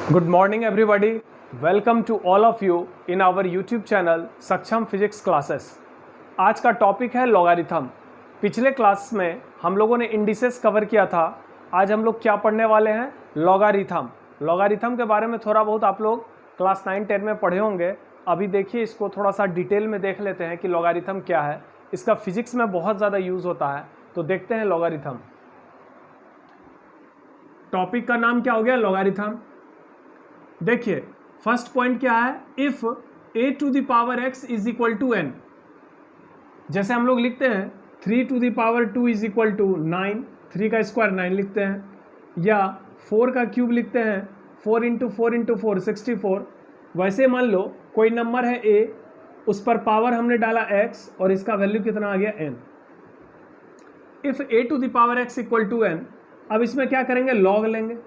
Good morning everybody. Welcome to all of you in our YouTube channel सक्षम physics classes. आज का topic है logarithm. पिछले class में हम लोगों ने इंडिसेस कवर किया था। आज हम लोग क्या पढ़ने वाले हैं? लॉगरिथम। लॉगरिथम के बारे में थोड़ा बहुत आप लोग क्लास 9-10 में पढ़े होंगे। अभी देखिए इसको थोड़ा सा डिटेल में देख लेते हैं कि लॉगरिथम क्या है। इसका फिजिक्स में बहुत ज़्यादा यूज़ होता है, तो देखते हैं लॉगरिथम। टॉपिक का नाम क्या हो गया? लॉगरिथम। देखिए फर्स्ट पॉइंट क्या है? If a to the power x is equal to n, जैसे हम लोग लिखते हैं 3 to the power 2 is equal to 9, 3 का स्क्वायर 9 लिखते हैं, या 4 का क्यूब लिखते हैं, 4 इंटू 4 इंटू 4 64। वैसे मान लो कोई नंबर है a, उस पर पावर हमने डाला x और इसका वैल्यू कितना आ गया n। If a to the power x equal to n, अब इसमें क्या करेंगे? लॉग लेंगे।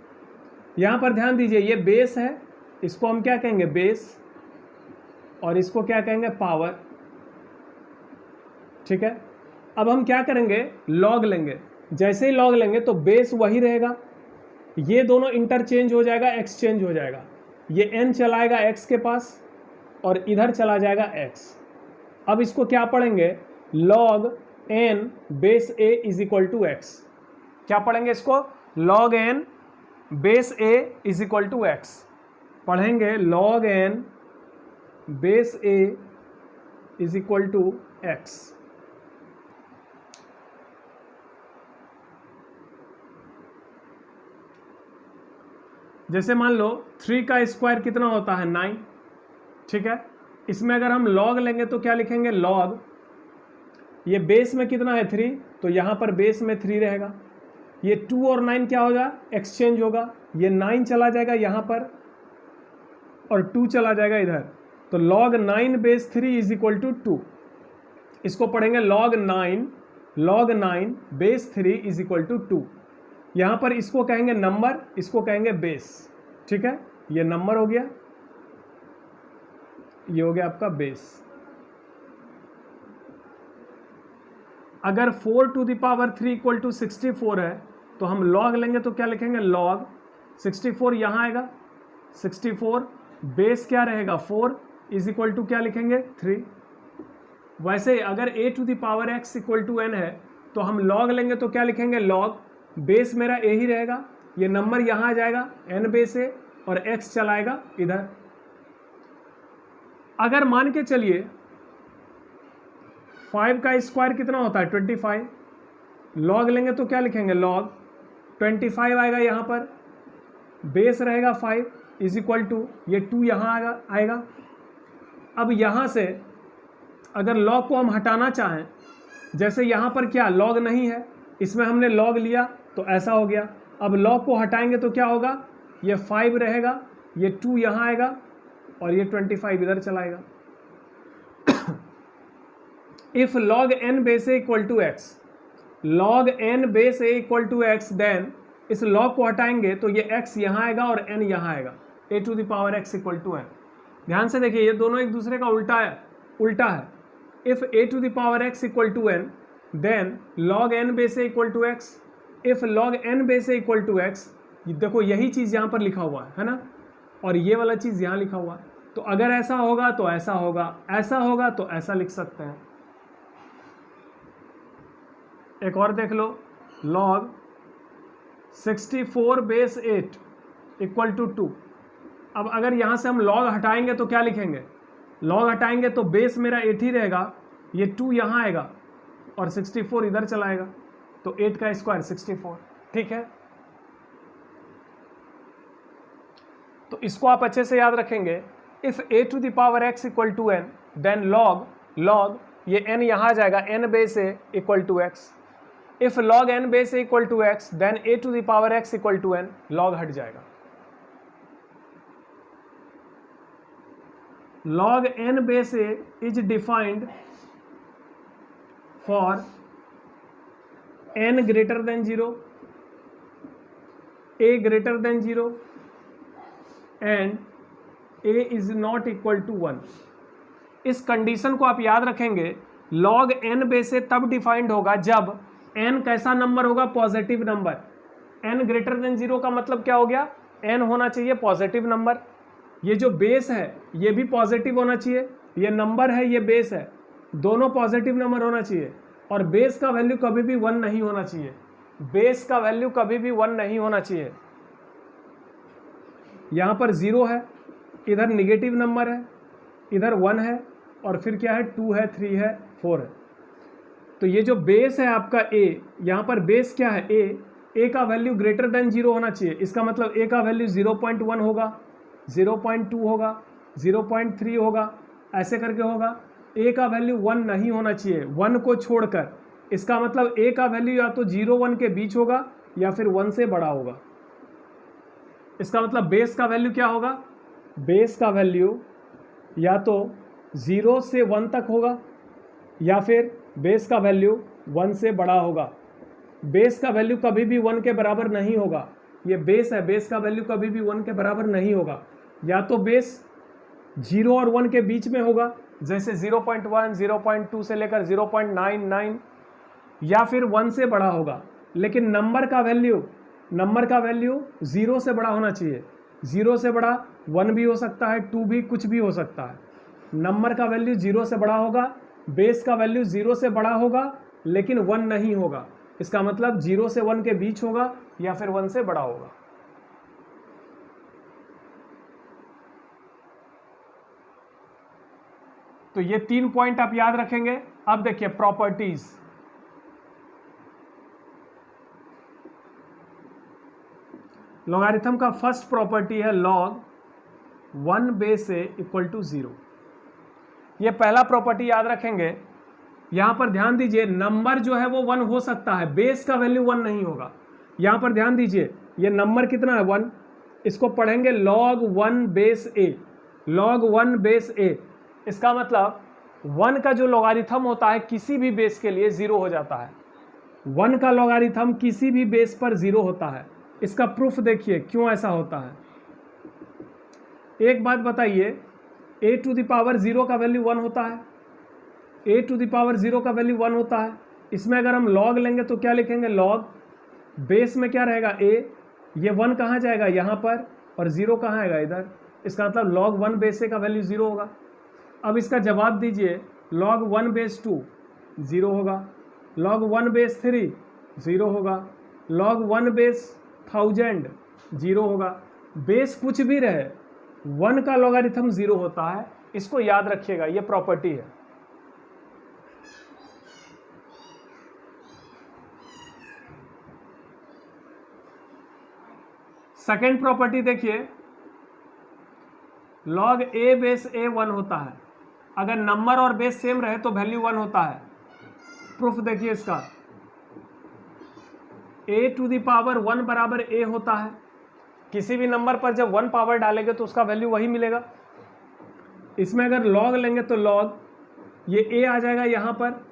यहाँ पर ध्यान दीजिए, ये बेस है, इसको हम क्या कहेंगे? बेस, और इसको क्या कहेंगे? पावर। ठीक है, अब हम क्या करेंगे? लॉग लेंगे। जैसे ही लॉग लेंगे तो बेस वही रहेगा, ये दोनों इंटरचेंज हो जाएगा, एक्सचेंज हो जाएगा। ये n चलाएगा x के पास और इधर चला जाएगा x। अब इसको क्या पढ़ेंगे? Log n base a is equal to x। क्या पढ़ेंगे इसको? Log n base a is equal to x पढ़ेंगे। Log n base a is equal to x। जैसे मान लो 3 का स्क्वायर कितना होता है? 9। ठीक है, इसमें अगर हम लॉग लेंगे तो क्या लिखेंगे? लॉग, ये बेस में कितना है? 3, तो यहाँ पर बेस में 3 रहेगा। ये 2 और 9 क्या होगा? एक्सचेंज होगा। ये 9 चला जाएगा यहाँ पर और 2 चला जाएगा इधर, तो log 9 base 3 is equal to 2। इसको पढ़ेंगे log 9 base 3 is equal to 2। यहाँ पर इसको कहेंगे नंबर, इसको कहेंगे बेस। ठीक है, ये नंबर हो गया, ये हो गया आपका बेस। अगर 4 to the power 3 equal to 64 है तो हम लॉग लेंगे तो क्या लिखेंगे? लॉग 64 यहाँ आएगा, 64 बेस क्या रहेगा? 4 इज इक्वल टू क्या लिखेंगे? 3। वैसे अगर a to the power x equal to n है तो हम लॉग लेंगे तो क्या लिखेंगे? लॉग, बेस मेरा a ही रहेगा, ये नंबर यहाँ आ जाएगा n बेस a और x चलाएगा इधर। अगर मान के चलिए 5 का स्क्वायर कितना होता है? 25। लॉग लेंगे तो क्या लिखेंगे? लॉग 25 आएगा यहाँ पर, बेस रहेगा 5 इज इक्वल टू, ये 2 यहाँ आएगा। अब यहाँ से अगर लॉग को हम हटाना चाहें, जैसे यहाँ पर क्या लॉग नहीं है, इसमें हमने लॉग लिया तो ऐसा हो गया। अब लॉग को हटाएंगे तो क्या होगा? ये 5 रहेगा, ये 2 यहाँ आएगा और ये 25 इधर चलाएगा। If log n base a equal to x, log n base a equal to x, then इस log को हटाएंगे तो ये x यहाँ आएगा और n यहाँ आएगा, a to the power x equal to n। ध्यान से देखिए, ये दोनों एक दूसरे का उल्टा है। If a to the power x equal to n, then log n base a equal to x। If log n base a equal to x, देखो यही चीज़ यहाँ पर लिखा हुआ है ना, और ये वाला चीज़ यहाँ लिखा हुआ है। तो अगर ऐसा होगा तो ऐसा होगा, ऐसा होगा तो ऐसा लिख सकते हैं। एक और देख लो, log 64 बेस 8 इक्वल टू 2। अब अगर यहाँ से हम log हटाएंगे तो क्या लिखेंगे? log हटाएंगे तो बेस मेरा 8 ही रहेगा, ये 2 यहाँ आएगा और 64 इधर चलाएगा, तो 8 का स्क्वायर 64। ठीक है, तो इसको आप अच्छे से याद रखेंगे। If a to the power x equal to n, then log ये n यहाँ आ जाएगा, n base a equal to x। If log n base a equal to x, then a to the power x equal to n, log हट जाएगा। log n base a is defined for n greater than 0, a greater than 0 and a is not equal to 1। इस condition को आप याद रखेंगे। log n base a तब defined होगा जब n कैसा नंबर होगा? Positive number. n greater than 0 का मतलब क्या हो गया? n होना चाहिए पॉजिटिव नंबर, ये जो बेस है ये भी पॉजिटिव होना चाहिए, ये नंबर है ये बेस है, दोनों पॉजिटिव नंबर होना चाहिए, और बेस का वैल्यू कभी भी 1 नहीं होना चाहिए, बेस का वैल्यू कभी भी 1 नहीं होना चाहिए। यहाँ पर 0 है, इधर निगेटिव नंबर है, इधर 1 है, और फिर क्या है 2 है, 3 है, 4 है। तो ये जो बेस है आपका a, यहाँ पर बेस क्या है a का वैल्यू ग्रेटर देन 0 होना चाहिए। इसका मतलब a का वैल्यू 0.1 होगा, 0.2 होगा, 0.3 होगा, ऐसे करके होगा। a का वैल्यू 1 नहीं होना चाहिए, 1 को छोड़कर। इसका मतलब a का वैल्यू या तो 0 1 के बीच होगा या फिर 1 से बड़ा होगा। इसका मतलब बेस का वैल्यू क्या होगा, बेस का वैल्यू या तो 0 से 1 तक होगा या फिर बेस का वैल्यू 1 से बड़ा होगा। बेस का वैल्यू कभी भी 1 के बराबर नहीं होगा, ये बेस है, बेस का वैल्यू कभी भी 1 के बराबर नहीं होगा। या तो बेस 0 और 1 के बीच में होगा, जैसे 0.1, 0.2 से लेकर 0.99, या फिर 1 से बड़ा होगा। लेकिन नंबर का वैल्यू 0 से बड़ा होना चाहिए। 0 से बड़ा 1 भी हो सकता है, 2 भी, कुछ भी हो सकता है। नंबर का वैल्यू 0 से बड़ा होगा, बेस का वैल्यू 0 से बड़ा होगा लेकिन 1 नहीं होगा। इसका मतलब 0 से 1 के बीच होगा या फिर 1 से बड़ा होगा। तो ये 3 पॉइंट आप याद रखेंगे। अब देखिए प्रॉपर्टीज। लॉगरिथम का फर्स्ट प्रॉपर्टी है log 1 base a equal to 0। ये पहला प्रॉपर्टी याद रखेंगे। यहां पर ध्यान दीजिए, नंबर जो है वो 1 हो सकता है, बेस का वैल्यू 1 नहीं होगा। यहां पर ध्यान दीजिए, ये नंबर कितना है 1, इसको पढ़ेंगे log 1 base a, log 1 base a। इसका मतलब 1 का जो लॉगरिथम होता है किसी भी बेस के लिए 0 हो जाता है। 1 का लॉगरिथम किसी भी बेस पर 0 होता है। इसका प्रूफ देखिए क्यों ऐसा होता है। एक बात बताइए, a टू द पावर 0 का वैल्यू 1 होता है, a टू द पावर 0 का वैल्यू 1 होता है। इसमें अगर हम log लेंगे तो क्या लिखेंगे, log बेस में क्या रहेगा a, ये 1 कहाँ जाएगा यहाँ पर, और 0 कहाँ आएगा इधर। इसका मतलब log 1 बेस a का वैल्यू 0 होगा। अब इसका जवाब दीजिए, log 1 बेस 2 0 होगा, log 1 बेस 3 0 होगा, log 1 बेस 1000 0 होगा। बेस कुछ भी रहे, 1 का लॉगरिथम 0 होता है। इसको याद रखिएगा, ये प्रॉपर्टी है। सेकेंड प्रॉपर्टी देखिए, log a बेस a 1 होता है। अगर नंबर और बेस सेम रहे तो वैल्यू 1 होता है। प्रूफ देखिए इसका, a टू द पावर 1 बराबर a होता है। किसी भी नंबर पर जब 1 पावर डालेंगे तो उसका वैल्यू वही मिलेगा। इसमें अगर log लेंगे तो log ये a आ जाएगा, यहाँ पर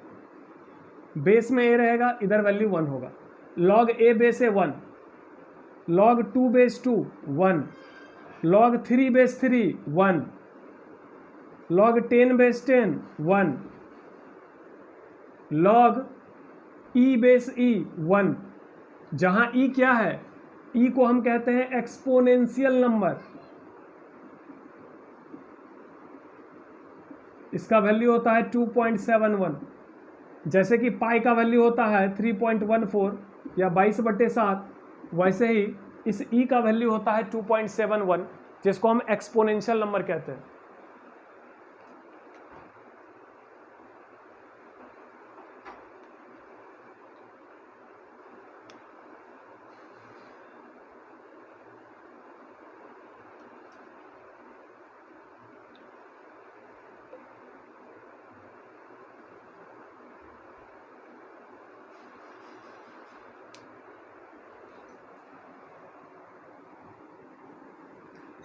बेस में a रहेगा, इधर वैल्यू 1 होगा। log a base a 1, log 2 base 2 1, log 3 base 3 1, log 10 base 10 1, log e base e 1। जहां e क्या है, e को हम कहते हैं एक्सपोनेंशियल नंबर। इसका वैल्यू होता है 2.71। जैसे कि पाई का वैल्यू होता है 3.14 या 22/7, वैसे ही इस e का वैल्यू होता है 2.71, जिसको हम एक्सपोनेंशियल नंबर कहते हैं।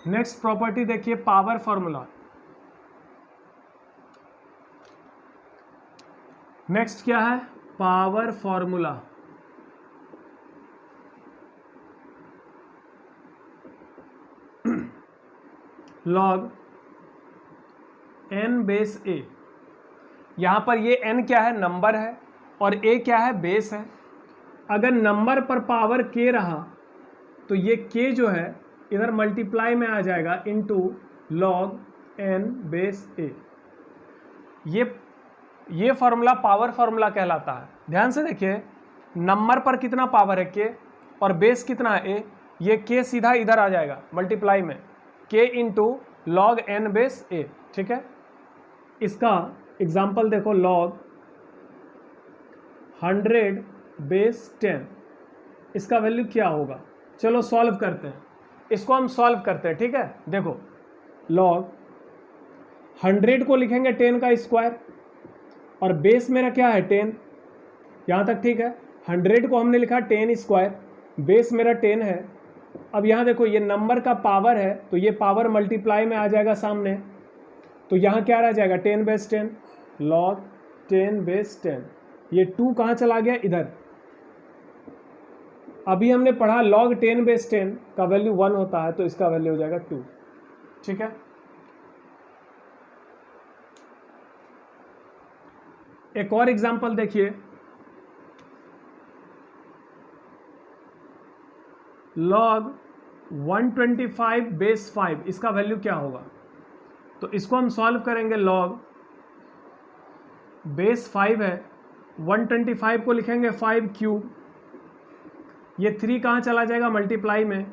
नेक्स्ट प्रॉपर्टी देखिए, पावर फॉर्मूला। नेक्स्ट क्या है, power formula. log n base a। यहां पर ये n क्या है, नंबर है, और a क्या है, बेस है। अगर नंबर पर पावर k रहा तो ये k जो है इधर मल्टीप्लाई में आ जाएगा into log n base a। ये फॉर्मूला पावर फॉर्मूला कहलाता है। ध्यान से देखिए, नंबर पर कितना पावर है k और बेस कितना है a, ये k सीधा इधर आ जाएगा मल्टीप्लाई में, k into log n base a। ठीक है, इसका एग्जाम्पल देखो, log 100 बेस 10, इसका वैल्यू क्या होगा। चलो सॉल्व करते हैं, इसको हम सॉल्व करते हैं। ठीक है, देखो log 100 को लिखेंगे 10 का स्क्वायर और बेस मेरा क्या है 10, यहाँ तक ठीक है। 100 को हमने लिखा 10 स्क्वायर, बेस मेरा 10 है। अब यहाँ देखो ये नंबर का पावर है तो ये पावर मल्टीप्लाई में आ जाएगा सामने, तो यहाँ क्या रह जाएगा 10 बेस 10, log 10 बेस 10। ये 2 कहाँ चला गया, इधर। अभी हमने पढ़ा log 10 बेस 10 का वैल्यू 1 होता है, तो इसका वैल्यू हो जाएगा 2। ठीक है, एक और एग्जांपल देखिए, log 125 बेस 5, इसका वैल्यू क्या होगा। तो इसको हम सॉल्व करेंगे। log बेस 5 है, 125 को लिखेंगे 5 क्यूब, ये 3 कहाँ चला जाएगा मल्टीप्लाई में,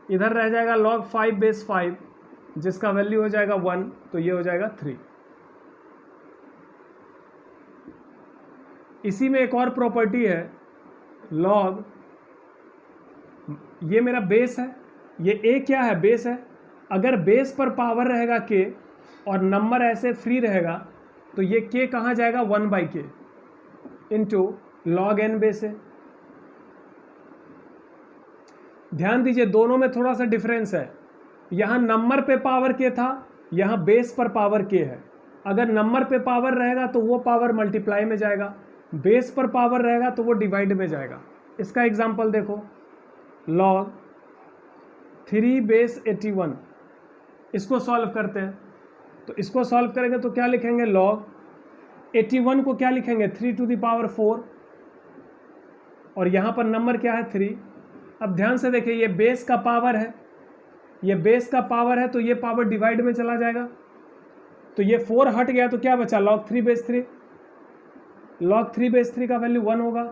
इधर रह जाएगा log 5 बेस 5 जिसका वैल्यू हो जाएगा 1, तो ये हो जाएगा 3। इसी में एक और प्रॉपर्टी है, log, ये मेरा बेस है, ये a क्या है, बेस है। अगर बेस पर पावर रहेगा k और नंबर ऐसे फ्री रहेगा तो ये k कहाँ जाएगा 1/k into log n base है। ध्यान दीजिए दोनों में थोड़ा सा डिफरेंस है, यहाँ नंबर पे पावर k था, यहाँ बेस पर पावर k है। अगर नंबर पे पावर रहेगा तो वो पावर मल्टीप्लाई में जाएगा, बेस पर पावर रहेगा तो वो डिवाइड में जाएगा। इसका एग्जांपल देखो, log 3 बेस 81, इसको सॉल्व करते हैं। तो इसको सॉल्व करेंगे तो क्या लिखेंगे, log 81 को क्या लिखेंगे 3 टू द पावर 4, और यहाँ पर नंबर क्या है 3। अब ध्यान से देखिए, ये बेस का पावर है, ये बेस का पावर है, तो ये पावर डिवाइड में चला जाएगा, तो ये 4 हट गया तो क्या बचा log 3 बेस 3। log 3 बेस 3 का वैल्यू 1 होगा,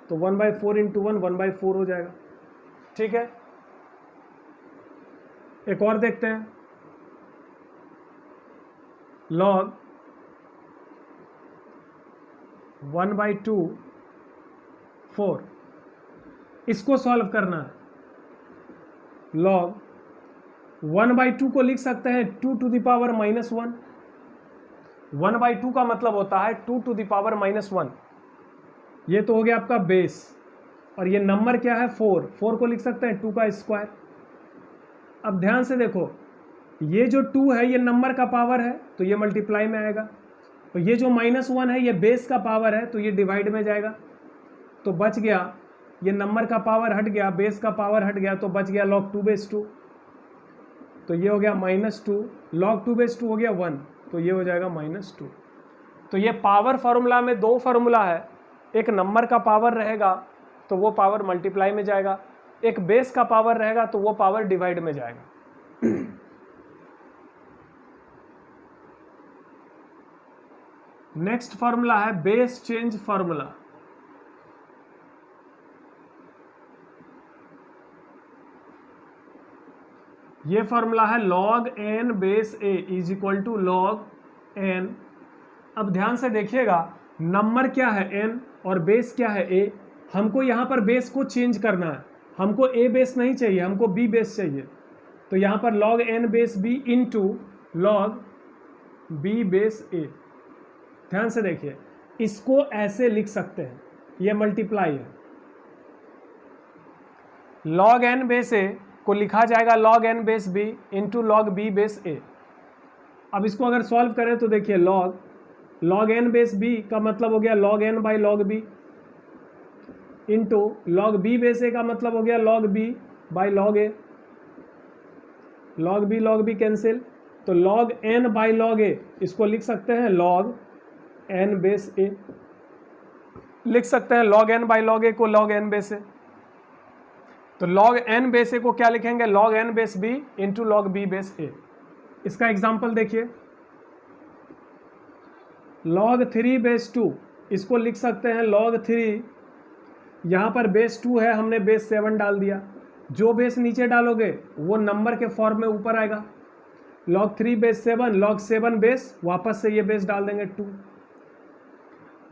तो 1/4 इंटू 1 1/4 हो जाएगा। ठीक है, एक और देखते हैं, log 1/2 4, इसको सॉल्व करना है। log 1/2 को लिख सकते हैं 2 टू द पावर -1। 1/2 का मतलब होता है 2 टू द पावर -1। ये तो हो गया आपका बेस, और ये नंबर क्या है 4 को लिख सकते हैं 2 का स्क्वायर। अब ध्यान से देखो, ये जो 2 है ये नंबर का पावर है तो ये मल्टीप्लाई में आएगा, और ये जो -1 है ये बेस का पावर है तो ये डिवाइड में जाएगा। तो बच गया, ये नंबर का पावर हट गया, बेस का पावर हट गया, तो बच गया log 2 बेस 2, तो ये हो गया -2, log 2 बेस 2 हो गया 1, तो ये हो जाएगा -2। तो ये पावर फार्मूला में 2 फार्मूला है, एक नंबर का पावर रहेगा तो वो पावर मल्टीप्लाई में जाएगा, एक बेस का पावर रहेगा तो वो पावर डिवाइड में जाएगा। नेक्स्ट फार्मूला है बेस चेंज फार्मूला। ये फार्मूला है log n base a is equal to log n। अब ध्यान से देखिएगा, नंबर क्या है n और बेस क्या है a। हमको यहाँ पर बेस को चेंज करना है, हमको a बेस नहीं चाहिए, हमको b बेस चाहिए। तो यहाँ पर log n base b into log b base a। ध्यान से देखिए, इसको ऐसे लिख सकते हैं, ये मल्टीप्लाई है। log n बेस a को लिखा जाएगा log n base b into log b base a। अब इसको अगर सॉल्व करें तो देखिए, log n बेस b का मतलब हो गया log n by log b into log b base a का मतलब हो गया log b by log a। log b cancel, तो log n by log a, इसको लिख सकते हैं log n बेस a, लिख सकते हैं log n by log a को log n बेस a। तो log n बेस ए को क्या लिखेंगे, log n base b into log b base a। इसका एग्जाम्पल देखिए, log 3 बेस 2, इसको लिख सकते हैं log 3, यहाँ पर बेस 2 है, हमने बेस 7 डाल दिया, जो बेस नीचे डालोगे वो नंबर के फॉर्म में ऊपर आएगा। log 3 बेस 7, log 7 बेस, वापस से ये बेस डाल देंगे 2।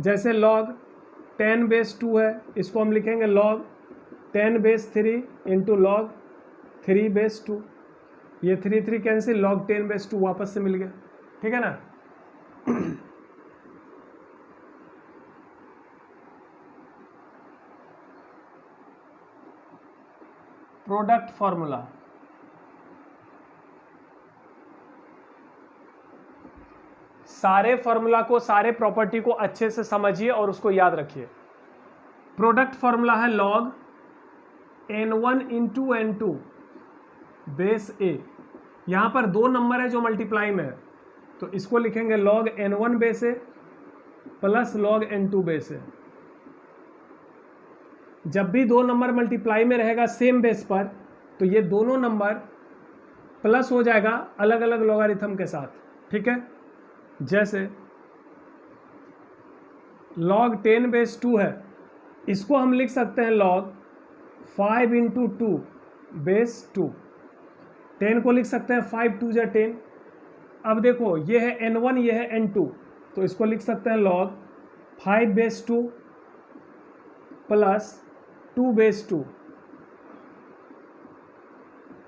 जैसे log 10 बेस 2 है, इसको हम लिखेंगे log 10 base 3 into log 3 base 2। ये 3 कैंसिल, log 10 बेस 2 वापस से मिल गया, ठीक है ना। प्रोडक्ट फॉर्मूला, सारे फॉर्मूला को, सारे प्रॉपर्टी को अच्छे से समझिए और उसको याद रखिए। प्रोडक्ट फॉर्मूला है log n1 into n2 base a। यहां पर दो नंबर है जो मल्टीप्लाई में है, तो इसको लिखेंगे log n1 base a plus log n2 base a। जब भी दो नंबर मल्टीप्लाई में रहेगा सेम बेस पर, तो ये दोनों नंबर प्लस हो जाएगा अलग अलग लॉगरिथम के साथ, ठीक है। जैसे log 10 बेस 2 है, इसको हम लिख सकते हैं log 5 इंटू 2 बेस 2। 10 को लिख सकते हैं 5 2 जा 10। अब देखो ये है n1, ये है n2, तो इसको लिख सकते हैं log 5 बेस 2 प्लस 2 बेस 2।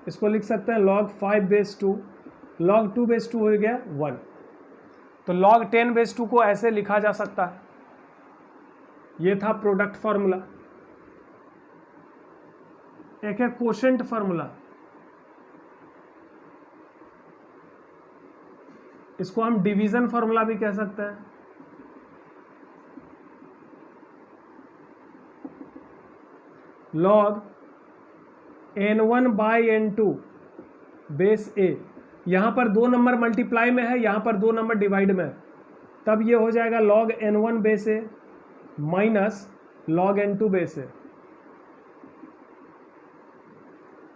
इसको लिख सकते हैं log 5 बेस 2, log 2 बेस 2 हो गया 1। तो log 10 बेस 2 को ऐसे लिखा जा सकता है। ये था प्रोडक्ट फॉर्मूला। एक है कोशेंट फॉर्मूला, इसको हम डिवीजन फॉर्मूला भी कह सकते हैं। log n1 by n2 base a, यहाँ पर दो नंबर मल्टीप्लाई में है, यहाँ पर दो नंबर डिवाइड में है, तब ये हो जाएगा log n1 base a minus log n2 base a।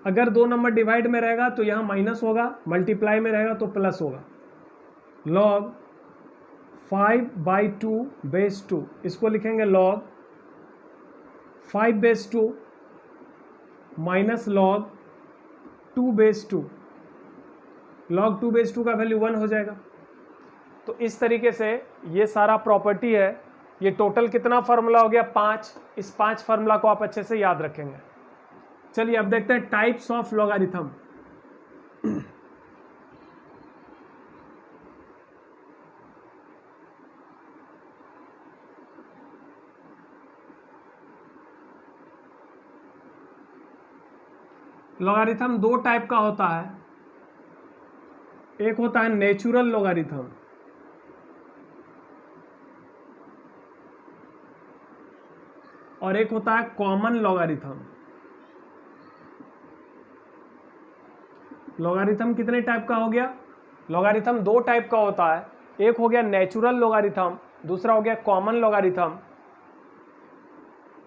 अगर दो नंबर डिवाइड में रहेगा तो यहाँ माइनस होगा, मल्टीप्लाई में रहेगा तो प्लस होगा। log 5 बाई 2 बेस 2, इसको लिखेंगे log 5 base 2 minus log 2 base 2। log 2 base 2 का वैल्यू 1 हो जाएगा। तो इस तरीके से ये सारा प्रॉपर्टी है। ये टोटल कितना फार्मूला हो गया, 5। इस 5 फार्मूला को आप अच्छे से याद रखेंगे। चलिए अब देखते हैं टाइप्स ऑफ लॉगरिथम। लॉगरिथम दो टाइप का होता है, एक होता है नेचुरल लॉगरिथम और एक होता है कॉमन लॉगरिथम। लॉगरिथम कितने टाइप का हो गया, लॉगरिथम दो टाइप का होता है, एक हो गया नेचुरल लॉगरिथम, दूसरा हो गया कॉमन लॉगरिथम।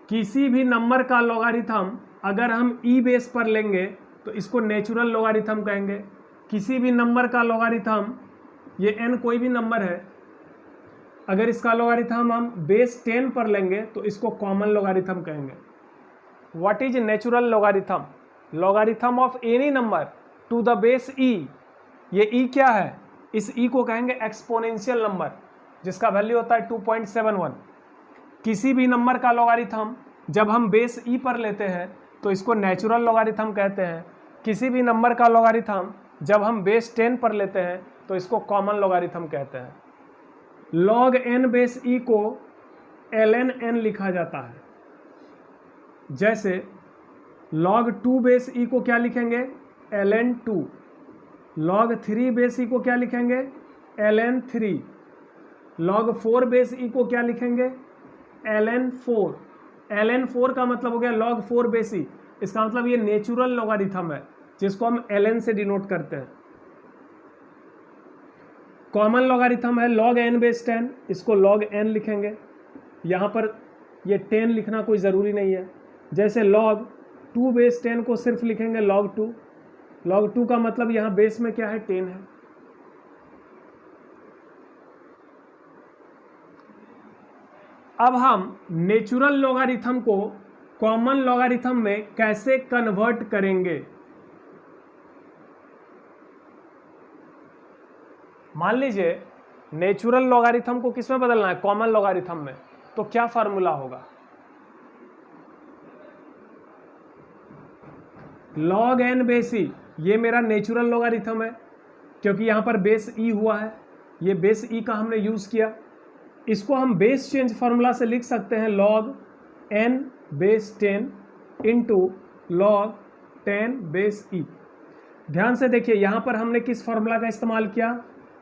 किसी भी नंबर का लॉगरिथम अगर हम ई बेस पर लेंगे तो इसको नेचुरल लॉगरिथम कहेंगे। किसी भी नंबर का लॉगरिथम, ये n कोई भी नंबर है, अगर इसका लॉगरिथम हम बेस 10 पर लेंगे तो इसको कॉमन लॉगरिथम कहेंगे। What is natural logarithm, logarithm of any number two the base e। ये e क्या है, इस e को कहेंगे एक्सपोनेंशियल नंबर जिसका वैल्यू होता है 2.71। किसी भी नंबर का लॉगरिथम जब हम बेस e पर लेते हैं तो इसको नेचुरल लॉगरिथम कहते हैं। किसी भी नंबर का लॉगरिथम जब हम बेस 10 पर लेते हैं तो इसको कॉमन लॉगरिथम कहते हैं। log n बेस e को ln n लिखा जाता है। जैसे log 2 बेस e को क्या लिखेंगे, ln 2। log 3 बेस e को क्या लिखेंगे, ln 3। log 4 बेस e को क्या लिखेंगे, ln 4। ln 4 का मतलब हो गया log 4 बेस e, इसका मतलब ये नेचुरल लॉगरिथम है जिसको हम ln से डिनोट करते हैं। कॉमन लॉगरिथम है log n बेस 10, इसको log n लिखेंगे। यहाँ पर ये 10 लिखना कोई ज़रूरी नहीं है। जैसे log 2 बेस 10 को सिर्फ लिखेंगे log 2। log 2 का मतलब यहाँ बेस में क्या है, 10 है। अब हम नेचुरल लॉगरिथम को कॉमन लॉगरिथम में कैसे कन्वर्ट करेंगे। मान लीजिए नेचुरल लॉगरिथम को किस में बदलना है, कॉमन लॉगरिथम में, तो क्या फार्मूला होगा, log n बेस ई। ये मेरा नेचुरल लॉगरिथम है क्योंकि यहाँ पर बेस ई हुआ है, ये बेस ई का हमने यूज किया। इसको हम बेस चेंज फार्मूला से लिख सकते हैं log n base 10 into log 10 base e. ध्यान से देखिए यहाँ पर हमने किस फार्मूला का इस्तेमाल किया,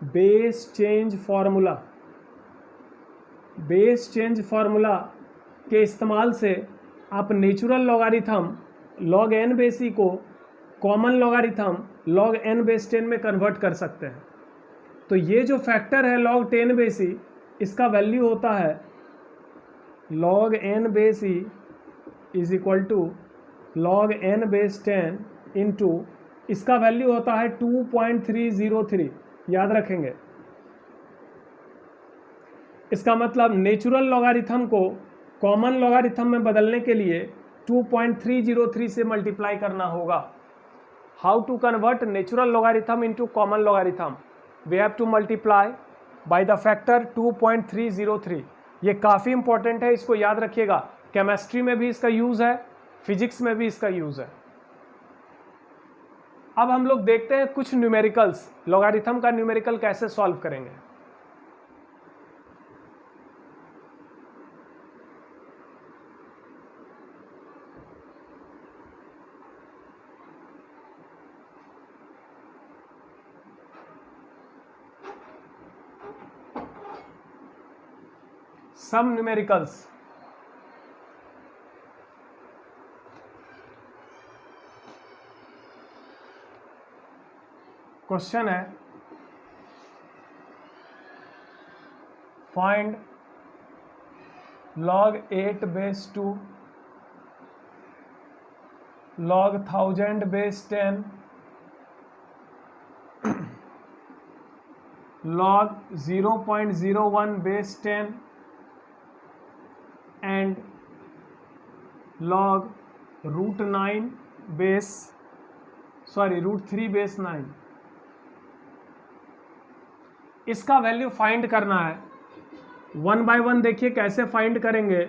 base change formula. Base change formula के इस्तेमाल से आप natural logarithm log n base e को common logarithm log n base 10 में कन्वर्ट कर सकते हैं। तो ये जो फैक्टर है log 10 बेस ई, इसका वैल्यू होता है log n base e is equal to log n base 10 into, इसका वैल्यू होता है 2.303। याद रखेंगे, इसका मतलब नेचुरल लॉगरिथम को कॉमन लॉगरिथम में बदलने के लिए 2.303 से मल्टीप्लाई करना होगा। How to convert natural logarithm into common logarithm, we have to multiply by the factor 2.303। ये काफ़ी इंपॉर्टेंट है, इसको याद रखिएगा। केमिस्ट्री में भी इसका यूज़ है, फिजिक्स में भी इसका यूज़ है। अब हम लोग देखते हैं कुछ न्यूमेरिकल्स, लॉगरिथम का न्यूमेरिकल कैसे सॉल्व करेंगे। सम न्यूमेरिकल्स। क्वेश्चन है, find log 8 base 2, log 1000 base 10, log 0.01 base 10 and log √3 base 9। इसका वैल्यू फाइंड करना है। वन बाय वन देखिए कैसे फाइंड करेंगे।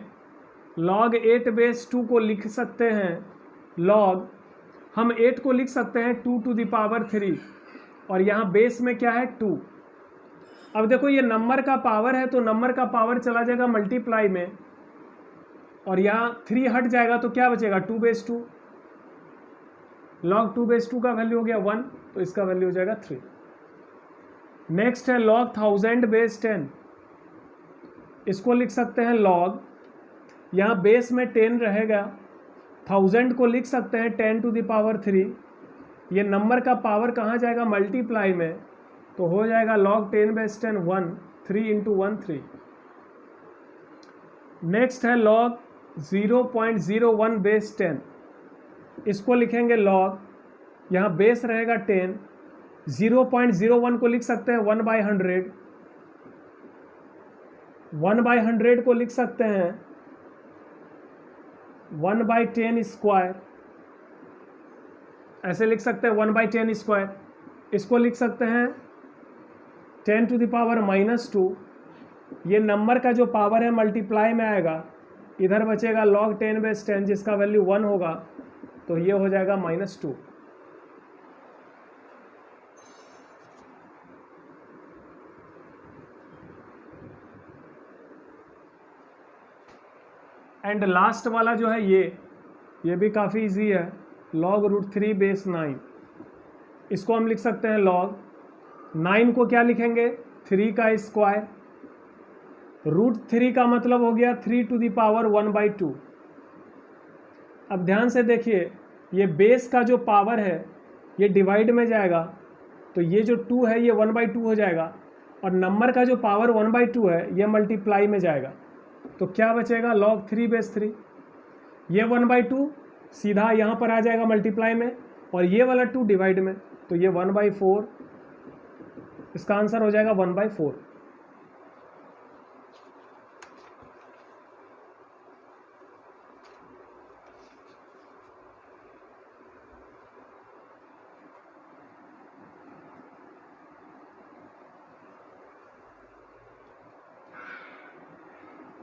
log 8 बेस 2 को लिख सकते हैं log, हम 8 को लिख सकते हैं 2 टू द पावर 3 और यहाँ बेस में क्या है 2। अब देखो ये नंबर का पावर है तो नंबर का पावर चला जाएगा मल्टीप्लाई में और यहाँ 3 हट जाएगा तो क्या बचेगा 2 बेस 2। log 2 बेस 2 का वैल्यू हो गया 1, तो इसका वैल्यू हो जाएगा 3। नेक्स्ट है log 1000 बेस 10, इसको लिख सकते हैं log, यहाँ बेस में 10 रहेगा, 1000 को लिख सकते हैं 10 टू द पावर 3। ये नंबर का पावर कहाँ जाएगा मल्टीप्लाई में, तो हो जाएगा log 10 बेस 10 1, 3 इंटू 1 3। नेक्स्ट है log 0.01 बेस 10, इसको लिखेंगे log, यहाँ बेस रहेगा 10, 0.01 को लिख सकते हैं 1/100, 1/100 को लिख सकते हैं 1/10 स्क्वायर, ऐसे लिख सकते हैं 1/10 स्क्वायर। इसको लिख सकते हैं 10 टू द पावर -2। ये नंबर का जो पावर है मल्टीप्लाई में आएगा, इधर बचेगा log 10 बेस 10 जिसका वैल्यू 1 होगा, तो ये हो जाएगा -2। एंड लास्ट वाला जो है ये भी काफ़ी इजी है, log √3 बेस 9। इसको हम लिख सकते हैं log, 9 को क्या लिखेंगे 3 का स्क्वायर, √3 का मतलब हो गया 3 टू द पावर 1/2। अब ध्यान से देखिए, ये बेस का जो पावर है ये डिवाइड में जाएगा, तो ये जो 2 है ये 1/2 हो जाएगा, और नंबर का जो पावर 1/2 है ये मल्टीप्लाई में जाएगा, तो क्या बचेगा log 3 बेस 3। ये 1/2 सीधा यहाँ पर आ जाएगा मल्टीप्लाई में, और ये वाला 2 डिवाइड में, तो ये 1/4, इसका आंसर हो जाएगा 1/4।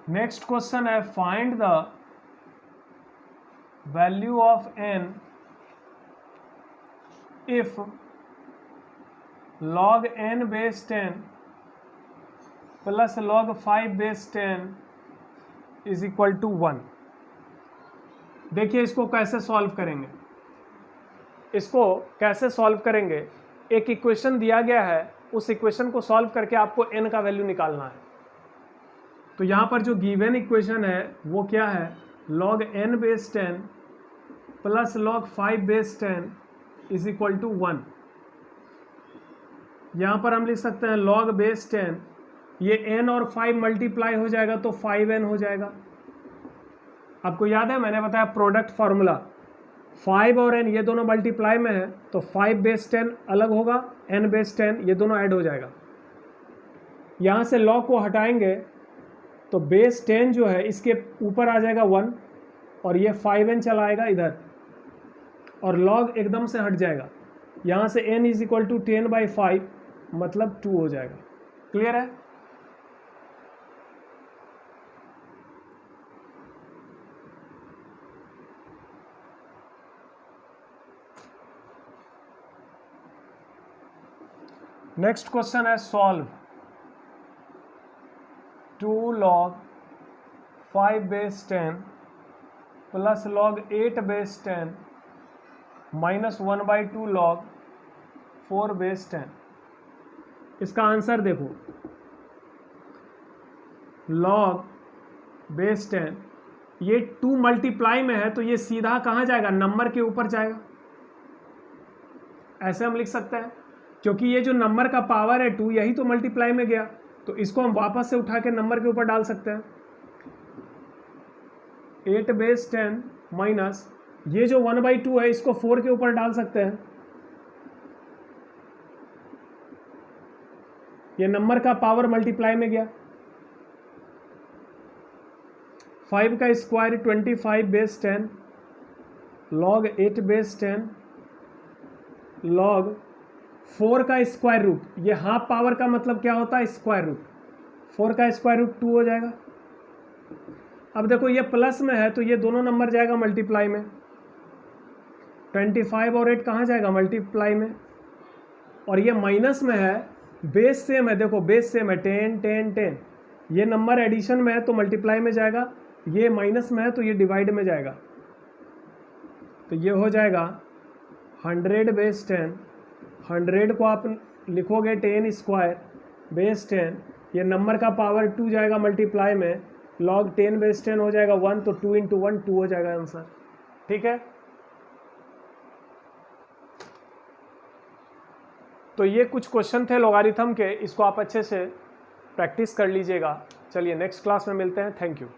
नेक्स्ट क्वेश्चन है, find the value of n if log n base 10 plus log 5 base 10 is equal to 1। देखिए इसको कैसे सॉल्व करेंगे। इसको कैसे सॉल्व करेंगे, एक इक्वेशन दिया गया है, उस इक्वेशन को सॉल्व करके आपको n का वैल्यू निकालना है। तो यहाँ पर जो गिवन इक्वेशन है वो क्या है, log n base 10 plus log 5 base 10 is equal to 1। यहाँ पर हम लिख सकते हैं log बेस 10, ये n और 5 मल्टीप्लाई हो जाएगा तो 5n हो जाएगा। आपको याद है मैंने बताया प्रोडक्ट फार्मूला, 5 और n ये दोनों मल्टीप्लाई में है तो 5 बेस 10 अलग होगा, n बेस 10 ये दोनों ऐड हो जाएगा। यहाँ से log को हटाएंगे तो बेस 10 जो है इसके ऊपर आ जाएगा 1, और ये 5n चला आएगा इधर, और log एकदम से हट जाएगा। यहाँ से n इज इक्वल टू 10/5 मतलब 2 हो जाएगा। क्लियर है? नेक्स्ट क्वेश्चन है, solve 2 log 5 base 10 plus log 8 base 10 minus 1/2 log 4 base 10। इसका आंसर देखो, log बेस 10 ये 2 मल्टीप्लाई में है तो ये सीधा कहाँ जाएगा, नंबर के ऊपर जाएगा। ऐसे हम लिख सकते हैं, क्योंकि ये जो नंबर का पावर है 2 यही तो मल्टीप्लाई में गया, तो इसको हम वापस से उठा के नंबर के ऊपर डाल सकते हैं। 8 बेस 10 माइनस ये जो 1/2 है इसको 4 के ऊपर डाल सकते हैं। ये नंबर का पावर मल्टीप्लाई में गया। 5 का square 25 base 10 log 8 base 10 log 4 का स्क्वायर रूट, ये हाफ पावर का मतलब क्या होता है, स्क्वायर रूट। 4 का स्क्वायर रूट 2 हो जाएगा। अब देखो ये प्लस में है तो ये दोनों नंबर जाएगा मल्टीप्लाई में, 25 और 8 कहाँ जाएगा, मल्टीप्लाई में। और ये माइनस में है, बेस सेम है, देखो बेस सेम है, 10 10 10। ये नंबर एडिशन में है तो मल्टीप्लाई में जाएगा, ये माइनस में है तो ये डिवाइड में जाएगा। तो ये हो जाएगा 100 बेस 10, 100 को आप लिखोगे 10 स्क्वायर बेस 10, ये नंबर का पावर 2 जाएगा मल्टीप्लाई में, log 10 बेस 10 हो जाएगा 1, तो 2 × 1 2 हो जाएगा आंसर। ठीक है, तो ये कुछ क्वेश्चन थे लॉगरिथम के, इसको आप अच्छे से प्रैक्टिस कर लीजिएगा। चलिए नेक्स्ट क्लास में मिलते हैं। Thank you.